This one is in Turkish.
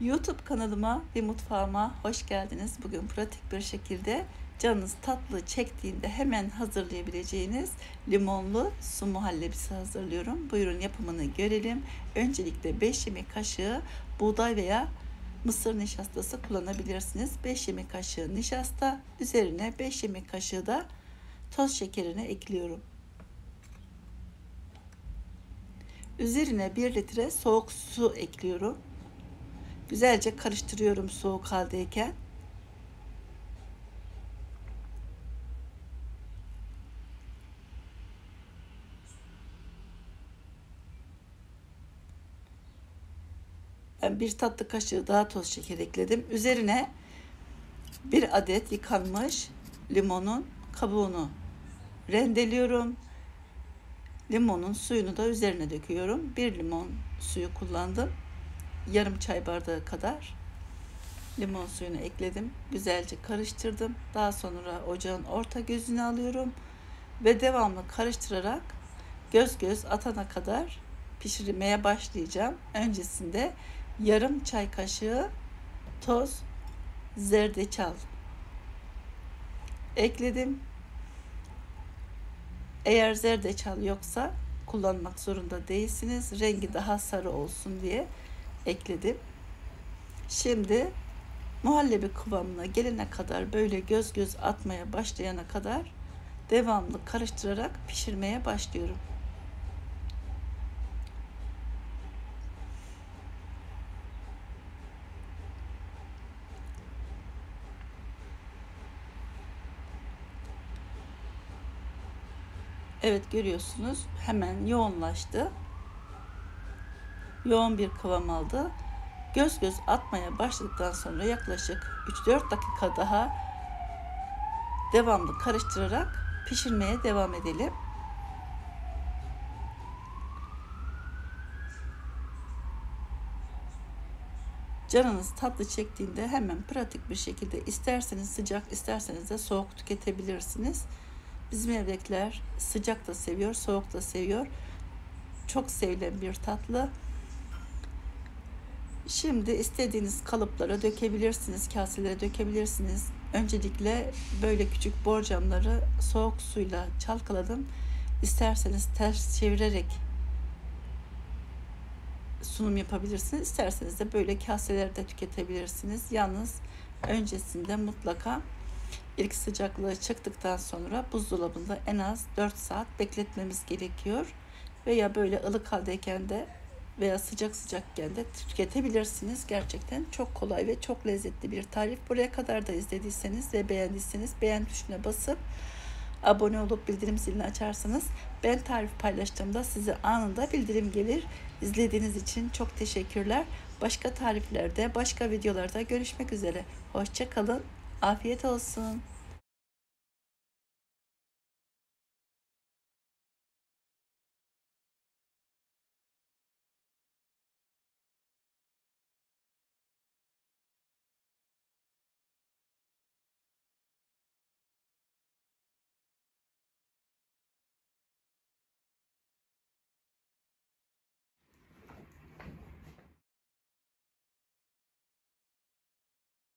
YouTube kanalıma ve mutfağıma hoş geldiniz. Bugün pratik bir şekilde canınız tatlı çektiğinde hemen hazırlayabileceğiniz limonlu su muhallebisi hazırlıyorum. Buyurun yapımını görelim. Öncelikle 5 yemek kaşığı buğday veya mısır nişastası kullanabilirsiniz. 5 yemek kaşığı nişasta, üzerine 5 yemek kaşığı da toz şekerini ekliyorum. Üzerine 1 litre soğuk su ekliyorum. Güzelce karıştırıyorum soğuk haldeyken. Ben 1 tatlı kaşığı daha toz şeker ekledim. Üzerine 1 adet yıkanmış limonun kabuğunu rendeliyorum. Limonun suyunu da üzerine döküyorum. 1 limon suyu kullandım. Yarım çay bardağı kadar limon suyunu ekledim. Güzelce karıştırdım. Daha sonra ocağın orta gözünü alıyorum ve devamlı karıştırarak göz göz atana kadar pişirmeye başlayacağım. Öncesinde yarım çay kaşığı toz zerdeçal ekledim. Eğer zerdeçal yoksa kullanmak zorunda değilsiniz. Rengi daha sarı olsun diye ekledim. Şimdi muhallebi kıvamına gelene kadar, böyle göz göz atmaya başlayana kadar devamlı karıştırarak pişirmeye başlıyorum. Evet, görüyorsunuz hemen yoğunlaştı. Yoğun bir kıvam aldı. Göz göz atmaya başladıktan sonra yaklaşık 3-4 dakika daha devamlı karıştırarak pişirmeye devam edelim. Canınız tatlı çektiğinde hemen pratik bir şekilde isterseniz sıcak, isterseniz de soğuk tüketebilirsiniz. Bizim evdekiler sıcak da seviyor, soğuk da seviyor. Çok sevilen bir tatlı. Şimdi istediğiniz kalıplara dökebilirsiniz, kaselere dökebilirsiniz. Öncelikle böyle küçük borcamları soğuk suyla çalkaladım. İsterseniz ters çevirerek sunum yapabilirsiniz. İsterseniz de böyle kaselerde tüketebilirsiniz. Yalnız öncesinde mutlaka ilk sıcaklığı çıktıktan sonra buzdolabında en az 4 saat bekletmemiz gerekiyor. Veya böyle ılık haldeyken de veya sıcak sıcakken de tüketebilirsiniz. Gerçekten çok kolay ve çok lezzetli bir tarif. Buraya kadar da izlediyseniz ve beğendiyseniz beğen tuşuna basıp abone olup bildirim zilini açarsanız ben tarif paylaştığımda size anında bildirim gelir. İzlediğiniz için çok teşekkürler. Başka tariflerde, başka videolarda görüşmek üzere. Hoşça kalın. Afiyet olsun.